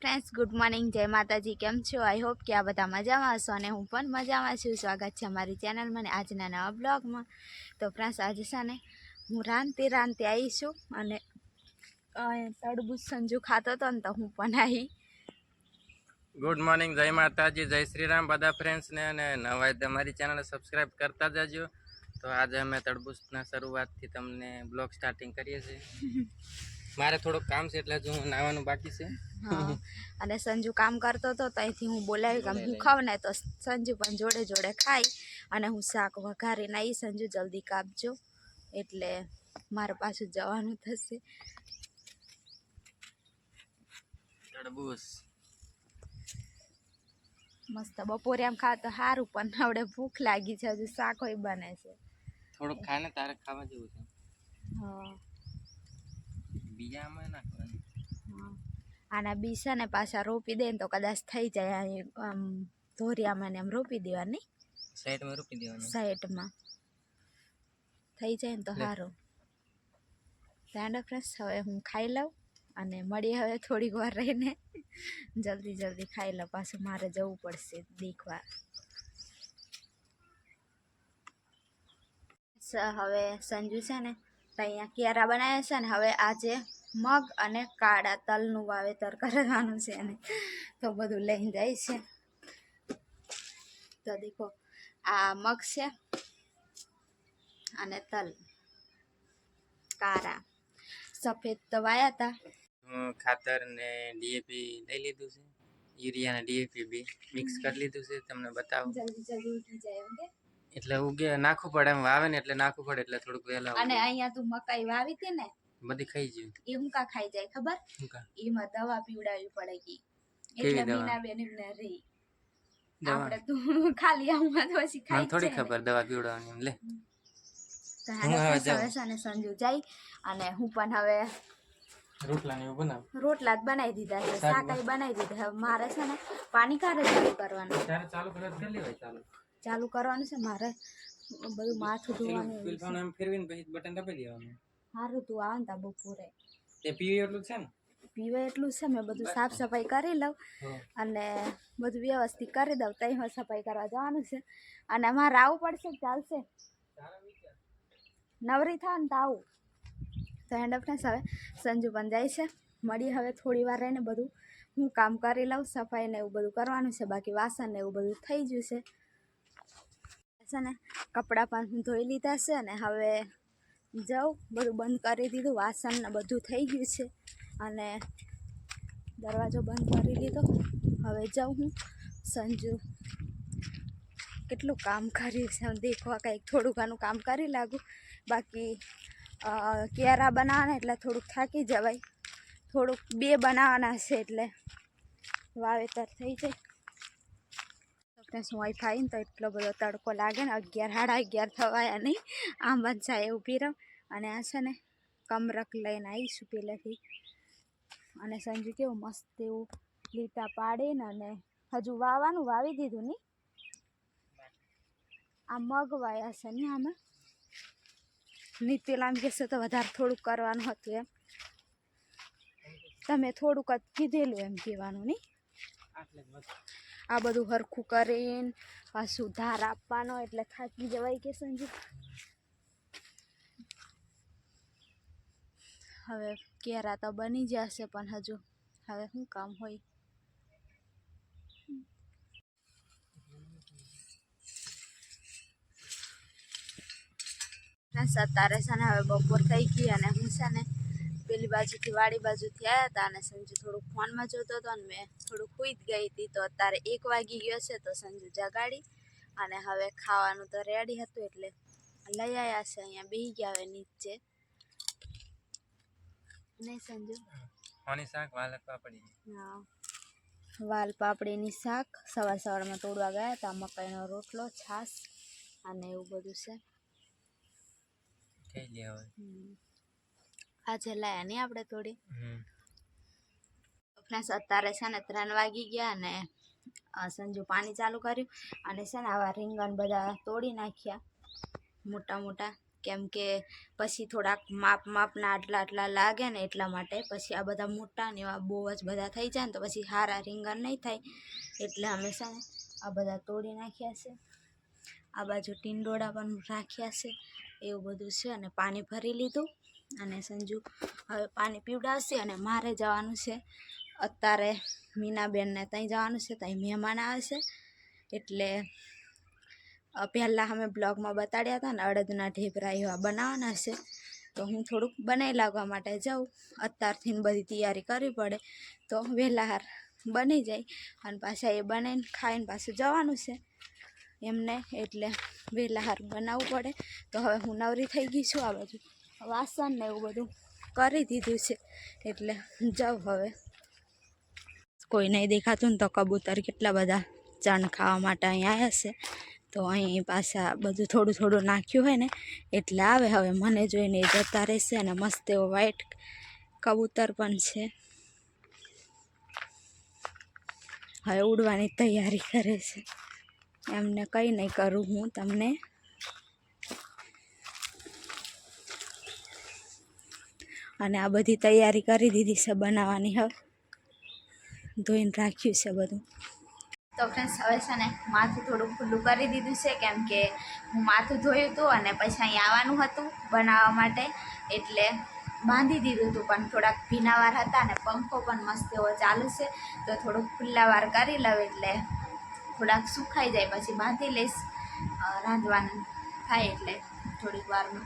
Friends good morning, જય માતાજી. કેમ છો? આઈ હોપ કે આ બધા મજામાં હશો અને હું પણ મજામાં છું. સ્વાગત છે અમારી ચેનલમાં અને આજના નવા બ્લોગમાં. તો ફ્રેન્ડ્સ આજે છે ને હું રાંધતે આવી છું અને તરબૂચ સંજુ ખાતો હતો ને તો હું પણ આવી. ગુડ મોર્નિંગ, જય માતાજી, જય શ્રી રામ બધા ફ્રેન્ડ્સને. અને નવા તમારી ચેનલ સબસ્ક્રાઈબ કરતા જજો. તો આજે અમે તરબૂચના શરૂઆતથી તમને બ્લોગ સ્ટાર્ટિંગ કરીએ છીએ. મારે થોડુંક કામ છે એટલે જ હું નાવાનું બાકી છે. અને સંજુ કામ કરતો હતો તો અહીંથી હું બોલાવી કે હું ખાવ ને તો સંજુ પણ જોડે જોડે ખાઈ અને હું શાક વઘારીને આવી. સંજુ જલ્દી કાપજો એટલે મારે પાછું જવાનું થશે. તરબૂચ મસ્ત બપોરે એમ ખાવ તો સારું, પણ હવે ભૂખ લાગી છે, હજુ શાક હોય બને છે. થોડુંક ખાય ને તારે ખાવા જેવું છે. હા, બીજામાં નાખવાનું. આના બી છે ને પાછા રોપી દે ને તો કદાચ થઈ જાય. આમ ધોરિયામાં ને એમ રોપી દેવાની, સાઈડમાં રોપી દેવાનું, સાઈડમાં થઈ જાય ને તો સારું. ધ્યાન ફ્રેશ. હવે હું ખાઈ લઉં અને મળીએ હવે થોડીક વાર રહીને. જલ્દી ખાઈ લઉં, પાછું મારે જવું પડશે દેખવા. હવે સંજુ છે ને અહીંયા કેરા બનાવ્યા છે ને હવે આજે મગ અને કાળા તલનું વાવેતર કરવાનું છે અને તો બધું લઈને જાય છે. તો દેખો આ મગ છે અને તલ કાળા સફેદ તો વાયા હતા. ખાતર ને ડીએપી લઈ લીધું છે, યુરિયા ને ડીએપી બી મિક્સ કરી લીધું છે. તમને બતાવું જલ્દી ઉઠી જાય એમ કે એટલે ઉગે નાખવું પડે, એમ વાવે ને એટલે નાખવું પડે એટલે થોડુંક વહેલા. અને અહીંયા તું મકાઈ વાવી હતી ને બધી ખાઈ ગયું. એ હું કા ખાઈ જાય ખબર? એમાં દવા પીવડાવવી પડે કે એટલે મીના બેન ને રહી. આપણે તું ખાલી આમાં તો પછી ખાઈ થોડી ખબર દવા પીવડાવવાની. લે સંજુ જાય અને હું પણ હવે રોટલા જ બનાવી દીધા છે, શાકાઈ બનાવી દીધા. હવે મારે છે ને પાણી કાઢે ચાલુ કરવાનું છે. મારે બધું માથું ધોવાનું સારું. તું આવે ને તા બપોરે પીવે એટલું છે. મેં બધું સાફ સફાઈ કરી લઉં અને બધું વ્યવસ્થિત કરી દઉં. ત્યાં સફાઈ કરવા જવાનું છે અને અમારે આવવું પડશે. ચાલશે, નવરી થાય ને તો આવું. તો હેન્ડ ઓફ હવે સંજુ પણ જાય છે. મળી હવે થોડી વાર રહીને બધું હું કામ કરી લઉં. સફાઈ ને એવું બધું કરવાનું છે, બાકી વાસણ ને એવું બધું થઈ ગયું છે ને. કપડાં પણ હું ધોઈ લીધા છે અને હવે જાઉં. બધું બંધ કરી દીધું, વાસણ ને બધું થઈ ગયું છે અને દરવાજો બંધ કરી લીધો. હવે જાઉં હું. સંજુ કેટલું કામ કર્યું છે દેખવા, કંઈક થોડું ઘણું કામ કરી લાગું. બાકી કેરા બનાવવાના એટલે થોડુંક થાકી જવાય. થોડુંક બે બનાવવાના છે એટલે વાવેતર થઈ જાય. શું વાઈફાઈ ને તો એટલો બધો તડકો લાગે ને. 11 સાડા 11 થવાયા નહીં. આમ જ જાય ઊભી રહું અને આ છે ને કમરક લઈને આવીશું પહેલેથી. અને સંજુ કેવું મસ્ત એવું લીટા પાડીને અને હજુ વાવવાનું વાવી દીધું નહીં. આ મગ વાયા છે ને આમાં નીતિલામ કહેશે તો વધારે થોડુંક કરવાનું હતું એમ. તમે થોડુંક જ કીધેલું એમ કહેવાનું નહીં. આ બધું હરખું કરીને પાછું ધાર આપવાનો એટલે થાકી જવાય કે સંજુ. હવે કેરા તો બની જશે પણ હજુ હવે શું કામ હોય. અત્યારે છે ને હવે બપોર થઈ ગઈ અને હું છે ને પેલી બાજુથી વાડી બાજુથી આવ્યા હતા અને સંજુ થોડુંક ફોનમાં જોતો હતો અને મેં થોડુંક સૂઈ જ ગઈ હતી. તો અત્યારે 1 વાગી ગયો છે તો સંજુ જગાડી અને હવે ખાવાનું તો રેડી હતું એટલે લઈ આવ્યા છે. અહીંયા બેસી ગયા હવે નીચે. નહીં સંજુ? શાક વાલ પાપડી. હા, વાલ પાપડીની શાક સવારમાં તોડવા ગયા હતા. મકાઈનો રોટલો, છાશ અને એવું બધું છે. આજે લાયા નહીં આપણે તોડી. અત્યારે છે ને 3 વાગી ગયા અને સંજુ પાણી ચાલુ કર્યું અને છે ને આવા રીંગણ બધા તોડી નાખ્યા મોટા મોટા કેમ કે પછી થોડાક માપના આટલા લાગે ને એટલા માટે. પછી આ બધા મોટા ને એવા બહુ જ બધા થઈ જાય ને તો પછી હારા રીંગણ નહીં થાય, એટલે હંમેશા આ બધા તોડી નાખ્યા છે. આ બાજુ ટીંડોળા પણ રાખ્યા છે, એવું બધું છે. અને પાણી ભરી લીધું અને સંજુ હવે પાણી પીવડાવશે. અને મારે જવાનું છે અત્યારે મીનાબેનને ત્યાં જવાનું છે, ત્યાં મહેમાન આવે છે. એટલે પહેલાં અમે બ્લોગમાં બતાડ્યા હતા ને અડદના ઢેબરા એવા બનાવવાના છે, તો હું થોડુંક બનાવી લાગવા માટે જાઉં. અત્યારથી બધી તૈયારી કરવી પડે તો વહેલા બની જાય. અને પાછા એ બનાવીને ખાઈને પાછું જવાનું છે એમને, એટલે વહેલા બનાવવું પડે. તો હવે હું નવરી થઈ ગઈ છું, આ બાજુ વાસણ ને એવું બધું કરી દીધું છે, એટલે જાઉં હવે. કોઈ નહીં દેખાતું ને તો કબૂતર કેટલા બધા ચણ ખાવા માટે અહીં આવ્યા છે. તો અહીં પાછા બધું થોડું નાખ્યું હોય ને એટલે આવે. હવે મને જોઈને એ જતા રહેશે. અને મસ્ત એવો વ્હાઈટ કબૂતર પણ છે, હવે ઉડવાની તૈયારી કરે છે. એમને કંઈ નહીં કરું હું તમને. અને આ બધી તૈયારી કરી દીધી છે બનાવવાની. હવે ધોઈને રાખ્યું છે બધું. તો ફ્રેન્ડ્સ હવે છે ને માથું થોડું ખુલ્લું કરી દીધું છે, કેમ કે હું માથું ધોયું હતું અને પછી અહીં આવવાનું હતું બનાવવા માટે, એટલે બાંધી દીધું હતું. પણ થોડાક ભીનાવાર હતા ને પંખો પણ મસ્ત એવો ચાલુ છે, તો થોડુંક ખુલ્લા વાર કરી લઉં એટલે થોડાક સુકાઈ જાય. પછી બાંધી લઈશ રાંધવાનું થાય એટલે થોડીક વારમાં.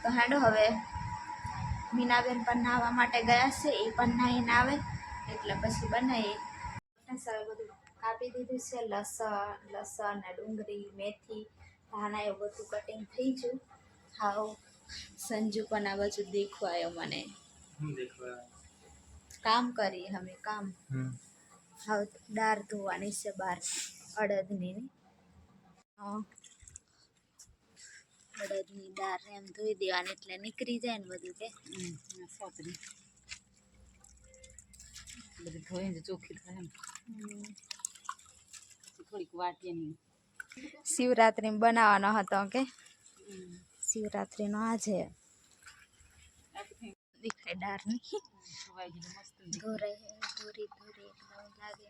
તો હેડો હવે મીનાબેન પણ નાહવા માટે ગયા છે, એ પણ નાહીને આવે એટલે પછી બનાવીએ. હવે બધું કાપી દીધું છે, લસણ ને ડુંગળી, મેથી, ધાણા એવું બધું કટિંગ થઈ ગયું. હાવ સંજુ પણ આ બાજુ દેખવા આવ્યો મને. કામ કરીએ અમે કામ. હવે દાળ ધોવાની છે બહાર અડદની. અડદની દાળ એમ ધોઈ દેવાની એટલે નીકળી જાય ને બધું. કે બધી ધોઈને ચોખ્ખી થાય એમ થોડીક વાટીની. શિવરાત્રિ બનાવવાનો હતો કે શિવરાત્રિનો આજે દેખાય દાળની ધોરી એકદમ લાગે.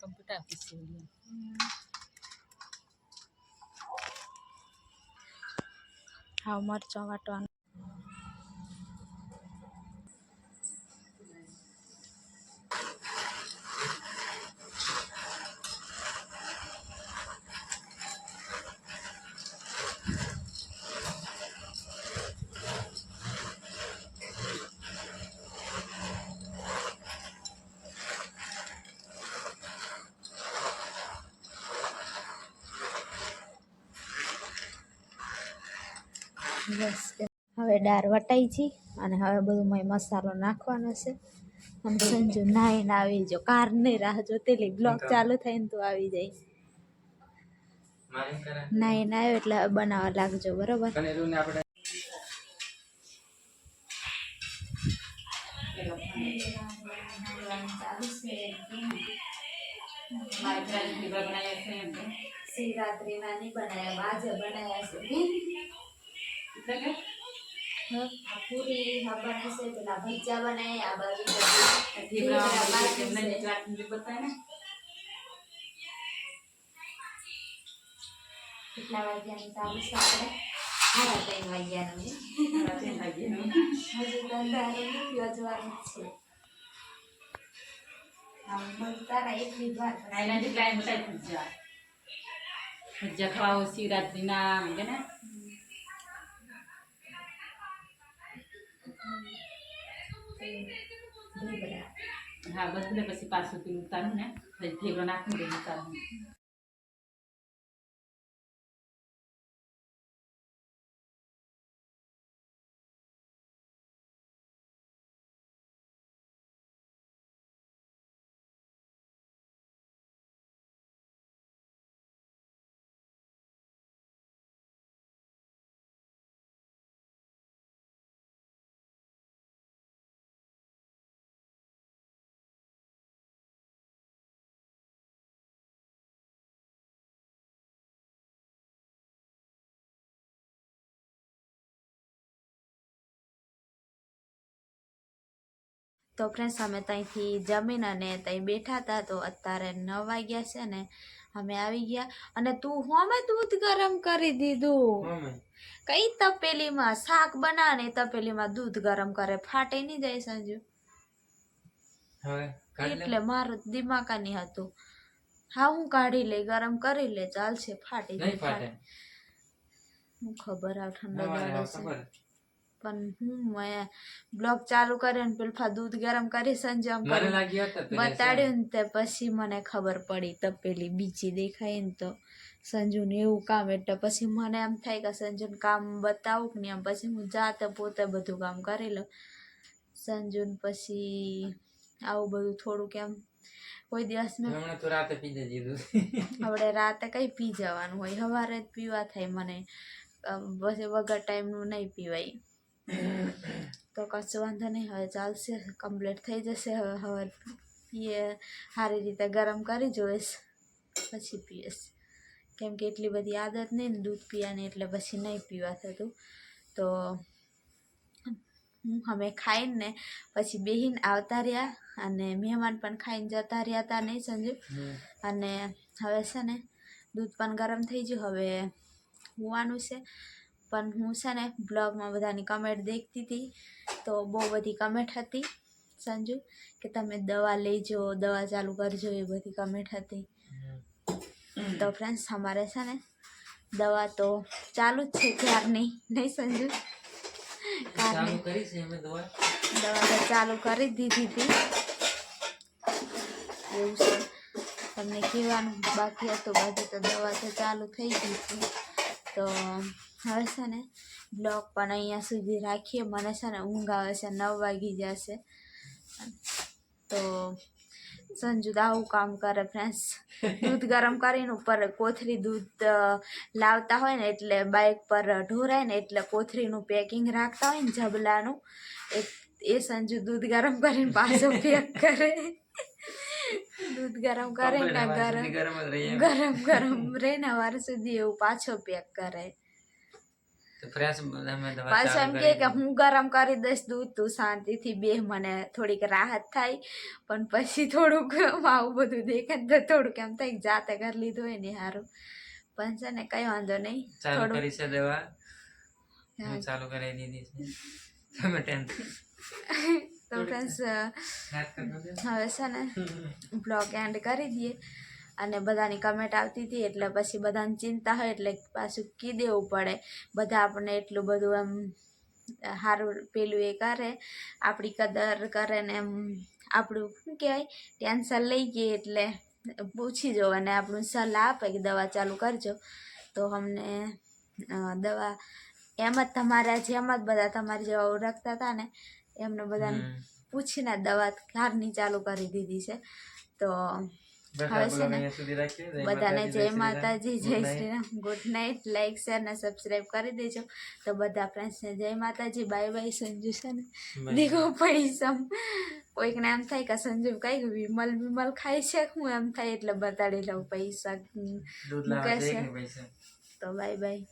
કમ્પ્યુટર પીસી હા મરચાં વાટવાનું. બસ હવે દાળ વટાઈ છે અને હવે બધું મસાલો નાખવાનો છે. અને સંજુ નાઈને આવી જો કારની રાહ જોતેલી બ્લોગ ચાલુ થાય ને તો આવી જાય. નાઈને આવ્યો એટલે હવે બનાવવા લાગજો બરોબર. શિવરાત્રી ના નહીં બનાવ્યા, આજે બનાવ્યા છે. આ પૂરી હબાની છે, પેલા ભજીયા બનાય, આ બાજુ કેટલા વાગ્યાની ચાલુ છે આપણે? 3:30 વાગ્યાનું. હજુ તો અંધારું નથી, અજવાનું જ છે. ભજીયા ખાઓ શિવરાત્રી ના કે ને હા બસ ને પછી પાછું પેલું ઉતારું ને ઢેબરો નાખી દે ઉતારું. તો ફ્રેન્ડ્સ અમે ત્યાંથી જમીન અને ત્યાં બેઠા હતા. તો અત્યારે 9 વાગ્યા છે ને અમે આવી ગયા. અને તું હોમે દૂધ ગરમ કરી દીધું. કઈ તપેલીમાં શાક બનાવે ને તપેલીમાં દૂધ ગરમ કરે, ફાટે નહીં જાય સંજુ. એટલે મારું દિમાગ નહીં હતું. હા હું કાઢી લે, ગરમ કરી લે, ચાલશે. ફાટી જાય. હું ખબર આ ઠંડો દાડો છે પણ મેં બ્લોગ ચાલુ કર્યો ને પેલા દૂધ ગરમ કરી સંજુ આમ બતાડ્યું ને તે પછી મને ખબર પડી તપેલી બીજી દેખાય ને તો સંજુને એવું કામ. એટલે પછી મને એમ થાય કે સંજુને કામ બતાવું ને એમ. પછી હું જાતે પોતે બધું કામ કરી લઉં. સંજુને પછી આવું બધું થોડુંક એમ કોઈ દિવસ મેં હવે રાતે કઈ પી જવાનું હોય, સવારે જ પીવા થાય મને. પછી વગર ટાઈમનું નહીં પીવાય. તો કશું વાંધો નહીં, હવે ચાલશે, કમ્પ્લીટ થઈ જશે. હવે પીએ સારી રીતે ગરમ કરી જોઈશ પછી પીએશ. કેમ કે એટલી બધી આદત નહીં ને દૂધ પીવાની, એટલે પછી નહીં પીવા થતું. તો અમે ખાઈને પછી બેહીને આવતા રહ્યા અને મહેમાન પણ ખાઈને જતા રહ્યા હતા નહીં સંજુ. અને હવે છે ને દૂધ પણ ગરમ થઈ ગયું, હવે હોવાનું છે. પણ હું છે ને બ્લોગમાં બધાની કમેન્ટ દેખતી હતી તો બહુ બધી કમેન્ટ હતી સંજુ કે તમે દવા લેજો, દવા ચાલુ કરજો, એ બધી કમેન્ટ હતી. તો ફ્રેન્ડ્સ અમારે છે ને દવા તો ચાલુ જ છે ક્યારની, નહીં સંજુ? દવા તો ચાલુ કરી દીધી હતી એવું છે. તમને કહેવાનું બાકી હતું, બાકી તો દવા તો ચાલુ થઈ ગઈ હતી. તો હવે છે ને બ્લોગ પણ અહીંયા સુધી રાખીએ. મને છે ને ઊંઘ આવે છે, 9 વાગી જશે. તો સંજુ આવું કામ કરે ફ્રેન્ડ્સ. દૂધ ગરમ કરીને ઉપર કોથરી દૂધ લાવતા હોય ને એટલે બાઇક પર ઢોરાય ને એટલે કોથરીનું પેકિંગ રાખતા હોય ને જબલાનું, એ સંજુ દૂધ ગરમ કરીને પાછો પેક કરે. દૂધ ગરમ કરે ને ગરમ રહે ને વાર સુધી એવું પાછો પેક કરે. પાછો એમ કે હું ગરમ કરી દઈશ દૂધ, તું શાંતિથી બેહ, મને થોડીક રાહત થાય. પણ પછી થોડુંક આવું બધું દેખે તો થોડુંક એમ થાય જાતે કરી લીધું હોય ને સારું. પણ છે ને કઈ વાંધો નહીં, ચાલુ કરી છે દવા, ચાલુ કરી દીધી છે. તો ફ્રેન્ડ્સ હવે છે ને બ્લોગ એન્ડ કરી દઈએ. અને બધાની કમેન્ટ આવતી હતી એટલે પછી બધાને ચિંતા હોય એટલે પાછું કી દેવું પડે. બધા આપણને એટલું બધું એમ સારું પેલું એ કરે, આપણી કદર કરે ને એમ આપણું શું કહેવાય ટેન્શન લઈ ગઈ એટલે પૂછી જો અને આપણું સલાહ આપે કે દવા ચાલુ કરજો. તો અમને દવા એમ જ તમારા જેમ જ બધા તમારી જેવા ઓળખતા હતા ને એમને બધાને પૂછીને દવા કારની ચાલુ કરી દીધી છે. તો હવે છે ને બધાને જય માતાજી, જય Shri Ram, good night. Like share ને સબસ્ક્રાઈબ કરી દેજો. તો બધા ફ્રેન્ડ્સને જય માતાજી, બાય બાય. સંજુ છે ને દીકો પૈસા કોઈકને એમ થાય કે સંજુ કઈ વિમલ ખાય છે હું એમ થાય એટલે બતાડી લઉં પૈસા મૂકે છે. તો બાય બાય.